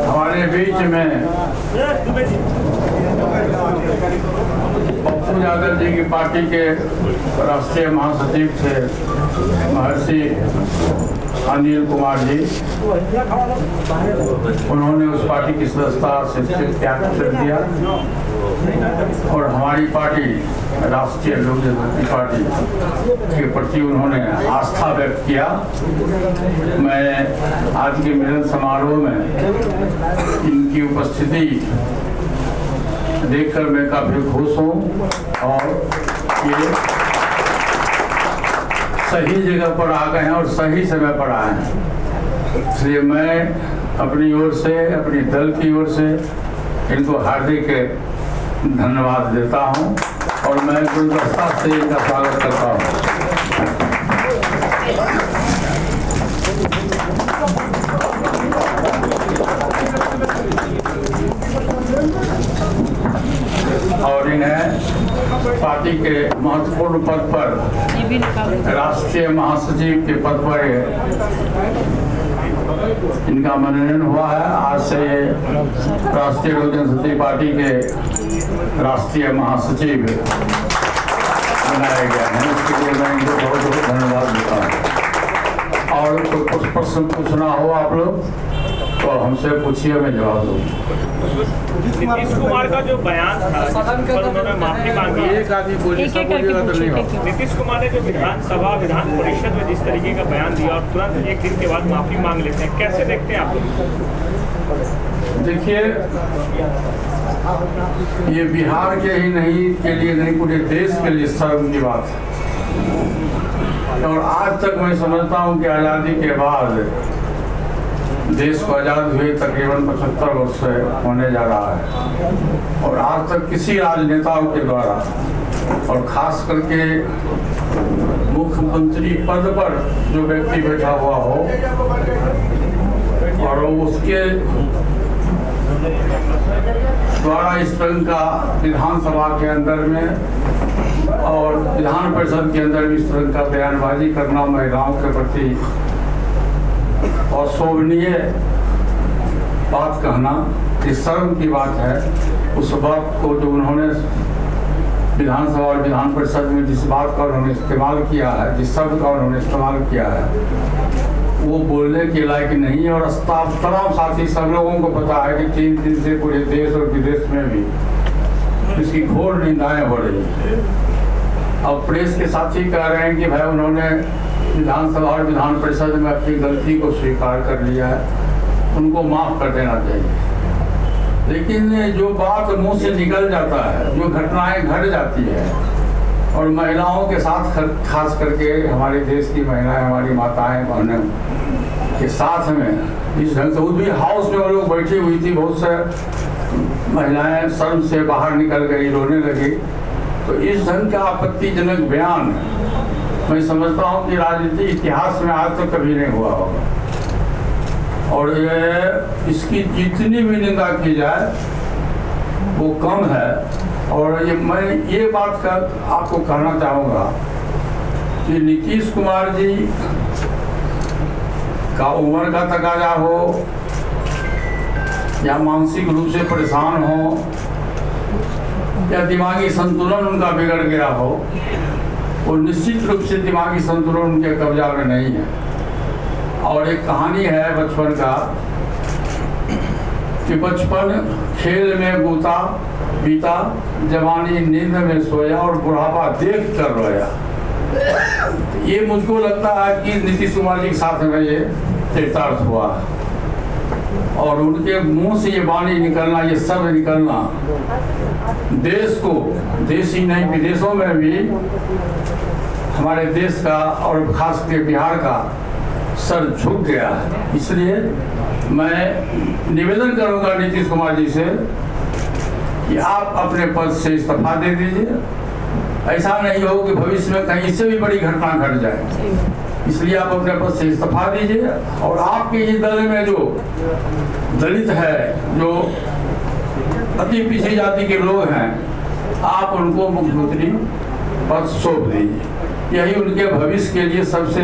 हमारे बीच में पप्पू यादव जी की पार्टी के राष्ट्रीय महासचिव थे महर्षि अनिल कुमार जी, उन्होंने उस पार्टी की सदस्यता से त्याग कर दिया और हमारी पार्टी राष्ट्रीय लोक जनशक्ति पार्टी के प्रति उन्होंने आस्था व्यक्त किया। मैं आज के मिलन समारोह में इनकी उपस्थिति देखकर मैं काफी खुश हूँ और ये सही जगह पर आ गए हैं और सही समय पर आए हैं। इसलिए मैं अपनी ओर से, अपनी दल की ओर से इनको हार्दिक धन्यवाद देता हूं और मैं गुलदस्ता से इनका स्वागत करता हूं। और इन्हें पार्टी के महत्वपूर्ण पद पर, राष्ट्रीय महासचिव के पद पर इनका मनोनयन हुआ है। आज से ये राष्ट्रीय लोक जनशक्ति पार्टी के राष्ट्रीय महासचिव बनाए गए हैं। इसके लिए मैं इनको बहुत बहुत धन्यवाद देता हूँ। और कुछ प्रश्न पूछना हो आप लोग तो हमसे पूछिए, मैं जवाब दूँगा। नीतीश कुमार का जो बयान था पर उन्होंने माफी मांगी, नीतीश कुमार ने जो विधानसभा विधान परिषद में जिस तरीके का बयान दिया और तुरंत एक दिन के बाद माफी मांग लेते हैं, कैसे देखते हैं आप लोग? देखिए, ये बिहार के ही नहीं के लिए नहीं, पूरे देश के लिए शर्म की बात है। और आज तक मैं समझता हूँ कि आज़ादी के बाद देश को आज़ाद हुए तकरीबन 75 वर्ष होने जा रहा है और आज तक किसी राजनेताओं के द्वारा और खास करके मुख्यमंत्री पद पर जो व्यक्ति बैठा हुआ हो और उसके द्वारा इस तरह का विधानसभा के अंदर में और विधान परिषद के अंदर भी इस तरह का बयानबाजी करना महिलाओं के प्रति और शोभनीय बात कहना इस शर्म की बात है। उस बात को जो उन्होंने विधानसभा और विधान परिषद में जिस बात का उन्होंने इस्तेमाल किया है, जिस शब्द का उन्होंने इस्तेमाल किया है, वो बोलने के लायक नहीं है। और तमाम साथी सब लोगों को पता है कि 3 दिन से पूरे देश और विदेश में भी इसकी घोर निंदाएं हो रही है। अब प्रेस के साथी कह रहे हैं कि भाई उन्होंने विधानसभा और विधान परिषद में अपनी गलती को स्वीकार कर लिया है, उनको माफ कर देना चाहिए। लेकिन जो बात मुंह से निकल जाता है, जो घटनाएं घट जाती है और महिलाओं के साथ खास करके हमारे देश की महिलाएं, हमारी माताएं बहनें के साथ में इस ढंग से भी हाउस में वो लोग बैठी हुई थी, बहुत से महिलाएं शर्म से बाहर निकल गई, रोने लगी। तो इस ढंग का आपत्तिजनक बयान मैं समझता हूँ कि राजनीति इतिहास में आज तक कभी नहीं हुआ होगा और इसकी जितनी भी निंदा की जाए वो कम है। और मैं ये बात आपको कहना चाहूँगा कि नीतीश कुमार जी का उम्र का तकाजा हो या मानसिक रूप से परेशान हो या दिमागी संतुलन उनका बिगड़ गया हो, वो निश्चित रूप से दिमागी संतुलन उनके कब्जा में नहीं है। और एक कहानी है बचपन का कि बचपन खेल में गूता बीता, जवानी नींद में सोया और बुढ़ापा देख कर रोया। ये मुझको लगता है कि नीतीश कुमार जी के साथ में ये चरितार्थ हुआ और उनके मुंह से ये वाणी निकलना, ये शब्द निकलना देश को, देश ही नहीं विदेशों में भी हमारे देश का और खासकर बिहार का सर झुक गया है। इसलिए मैं निवेदन करूंगा नीतीश कुमार जी से कि आप अपने पद से इस्तीफा दे दीजिए। ऐसा नहीं हो कि भविष्य में कहीं इससे भी बड़ी घटना घट जाए, इसलिए आप अपने पद से इस्तीफा दीजिए। और आपके इस दल में जो दलित है, जो अति पिछड़ी जाति के लोग हैं, आप उनको मुख्यमंत्री पद सौंप दीजिए। यही उनके भविष्य के लिए सबसे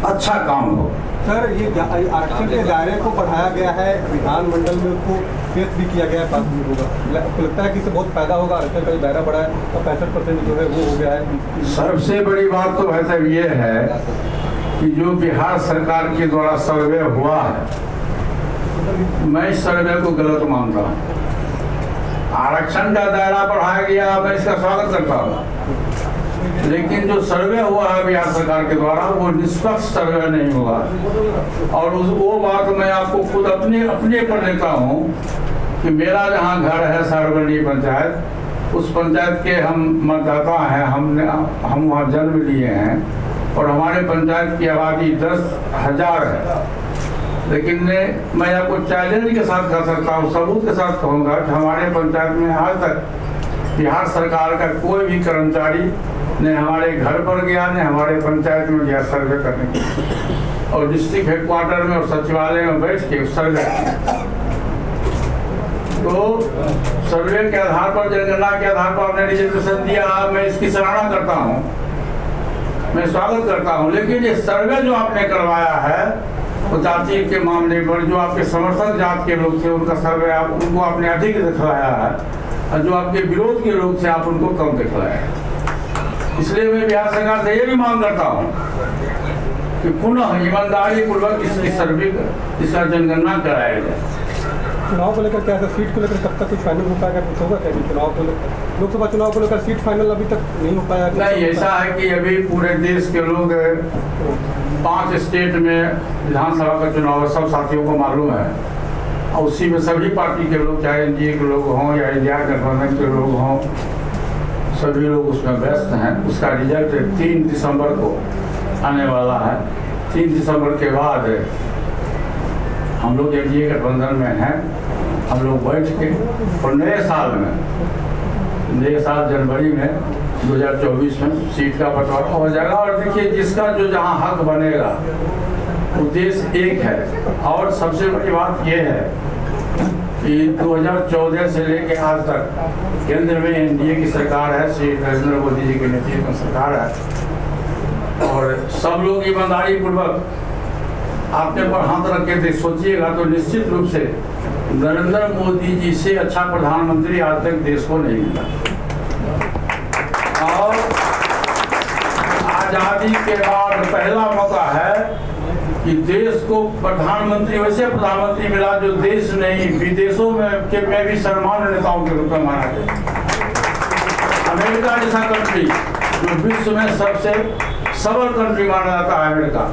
अच्छा काम हो। सर, ये आरक्षण के दायरे को बढ़ाया गया है, विधानमंडल में उसको पेश भी किया गया है, पास भी होगा। आपको लगता है कि इससे बहुत फायदा होगा? आरक्षण का जो दायरा बढ़ा है और 65% जो है वो हो गया है। सबसे बड़ी बात तो वैसे ये है कि जो बिहार सरकार के द्वारा सर्वे हुआ है, मैं इस सर्वे को गलत मानता हूँ। आरक्षण का दायरा बढ़ाया गया, मैं इसका स्वागत करता हूँ, लेकिन जो सर्वे हुआ है बिहार सरकार के द्वारा वो निष्पक्ष सर्वे नहीं हुआ। और वो बात मैं आपको खुद अपने पर लेता हूँ कि मेरा जहाँ घर है सरवनी पंचायत, उस पंचायत के हम मतदाता हैं, हम वहाँ जन्म लिए हैं और हमारे पंचायत की आबादी 10,000 है। लेकिन मैं आपको चैलेंज के साथ कह सकता हूँ, सबूत के साथ कहूँगा कि हमारे पंचायत में आज तक बिहार सरकार का कोई भी कर्मचारी न हमारे घर पर गया, न हमारे पंचायत में गया सर्वे करने के लिए, और डिस्ट्रिक्ट हेडक्वार्टर में और सचिवालय में बैठ के सर्वे किया। तो सर्वे के आधार पर, जनगणना के आधार पर आपने रिजर्वेशन दिया, मैं इसकी सराहना करता हूँ, मैं स्वागत करता हूँ। लेकिन ये सर्वे जो आपने करवाया है तो जाति के मामले पर जो आपके समर्थक जात के लोग थे उनका सर्वे उनको आपने अधिक दिखलाया है, और जो आपके विरोध के लोग थे आप उनको कम दिखलाया है। इसलिए मैं बिहार सरकार से ये भी मांग करता हूँ कि पुनः ईमानदारी पूर्वक इसकी सर्वे, इसका जनगणना कराया जाए। चुनाव को लेकर क्या सर, सीट को लेकर कब तक कुछ फाइनल हो पाएगा? कुछ होगा क्या चुनाव को लेकर? लोकसभा चुनाव को लेकर सीट फाइनल अभी तक नहीं हो पाया? नहीं, ऐसा है कि अभी पूरे देश के लोग 5 स्टेट में विधानसभा का चुनाव है, सब साथियों को मालूम है, और उसी में सभी पार्टी के लोग, चाहे एनडीए के लोग हों या इंडिया गठबंधन के लोग हों, सभी लोग उसमें व्यस्त हैं। उसका रिजल्ट 3 दिसंबर को आने वाला है। 3 दिसंबर के बाद हम लोग एनडीए गठबंधन में हैं, हम लोग बैठ के और नए साल जनवरी में 2024 में सीट का बंटवारा हो जाएगा। और देखिए, जिसका जो जहाँ हक बनेगा उद्देश्य एक है। और सबसे बड़ी बात यह है कि 2014 से लेकर आज तक केंद्र में एनडीए की सरकार है, श्री नरेंद्र मोदी जी के नेतृत्व में सरकार है, और सब लोग ईमानदारी पूर्वक आपके पर हाथ रख के सोचिएगा तो निश्चित रूप से नरेंद्र मोदी जी से अच्छा प्रधानमंत्री आज तक देश को नहीं मिला। और आजादी के बाद पहला मौका है कि देश को प्रधानमंत्री, वैसे प्रधानमंत्री मिला जो देश नहीं विदेशों में भी सम्मान्य नेताओं के रूप में माना गया। अमेरिका जैसा कंट्री जो विश्व में सबसे सबल कंट्री माना जाता है अमेरिका,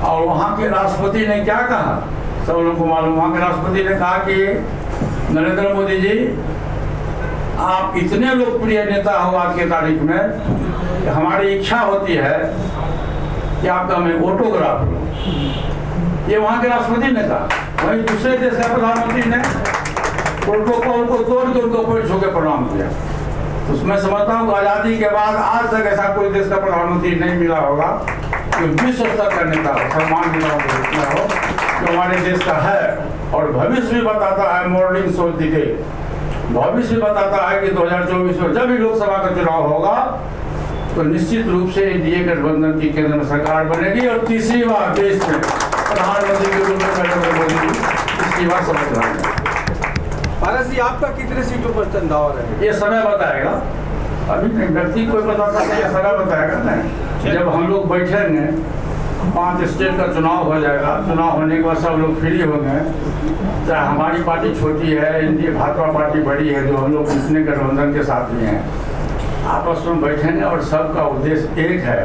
और वहाँ के राष्ट्रपति ने क्या कहा, सब लोगों को मालूम। वहाँ के राष्ट्रपति ने कहा कि नरेंद्र मोदी जी, आप इतने लोकप्रिय नेता हो आज के तारीख में, हमारी इच्छा होती है कि आपका हमें ऑटोग्राफ लो। ये वहाँ के राष्ट्रपति ने कहा। वहीं दूसरे देश का प्रधानमंत्री ने प्रोटोकॉल को तोड़ के उनको पैर छू के प्रणाम किया। तो मैं समझता हूँ कि आज़ादी के बाद आज तक ऐसा कोई देश का प्रधानमंत्री नहीं मिला होगा जो विश्व स्तर का नेता हो, सम्मान मिला हो, जो हमारे देश का है। और भविष्य भी बताता है, मॉर्निंग शो दिखे, भविष्य भी बताता है कि 2024 में जब भी लोकसभा का चुनाव होगा तो निश्चित रूप से एनडीए गठबंधन की केंद्र में सरकार बनेगी, और तीसरी बार देश में प्रधानमंत्री के रूप में नरेंद्र मोदी जी तीसरी बार शपथ लेंगे। पारस जी, आपका कितने सीटों पर चंदावर है? ये समय बताएगा, अभी व्यक्ति कोई बताता है, ये समय बताएगा ना। जब हम लोग बैठेंगे, 5 स्टेट का चुनाव हो जाएगा, चुनाव होने के बाद सब लोग फ्री होंगे, चाहे हमारी पार्टी छोटी है, एनडीए भाजपा पार्टी बड़ी है, जो हम लोग पिछले गठबंधन के साथ में हैं, आपस में बैठेंगे और सबका उद्देश्य एक है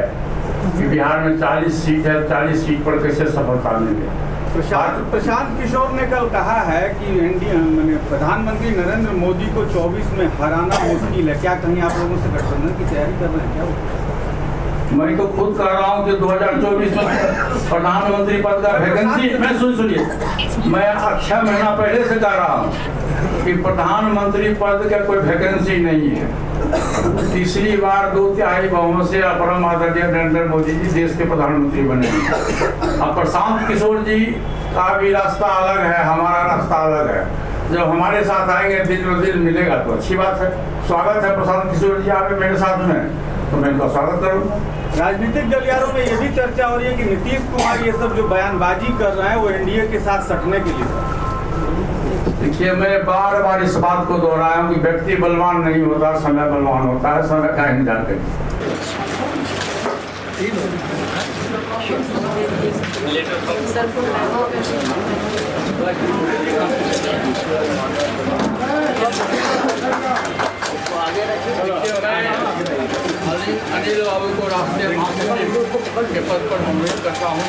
कि बिहार में 40 सीट है, 40 सीट पर कैसे सफलता मिले। प्रशांत किशोर ने कल कहा है कि एनडीए प्रधानमंत्री नरेंद्र मोदी को 24 में हराना मुश्किल है। क्या कहीं आप लोगों से गठबंधन की तैयारी कर रहे हैं क्या? मैं तो खुद कह रहा हूँ कि 2024 में प्रधानमंत्री पद का वैकेंसी, मैं सुनिए, मैं 6 महीना पहले से कह रहा हूँ कि प्रधानमंत्री पद का कोई वैकेंसी नहीं है। तीसरी बार 2/3 बहुमत से परम आदरणीय नरेंद्र मोदी जी देश के प्रधानमंत्री बने। अब प्रशांत किशोर जी का भी रास्ता अलग है, हमारा रास्ता अलग है। जब हमारे साथ आएंगे, दिल में दिल मिलेगा तो अच्छी बात है। स्वागत है प्रशांत किशोर जी, आप मेरे साथ में, तो मैं इनका स्वागत करूँगा। राजनीतिक गलियारों में ये भी चर्चा हो रही है कि नीतीश कुमार ये सब जो बयानबाजी कर रहे हैं वो एनडीए के साथ सटने के लिए। देखिए, मैं बार बार इस बात को दोहराया हूँ कि व्यक्ति बलवान नहीं होता, समय बलवान होता है। समय का इंतजार करिए। अनिल बाबू को राष्ट्रीय महासचिव के पद पर नोमिनेट करता हूँ।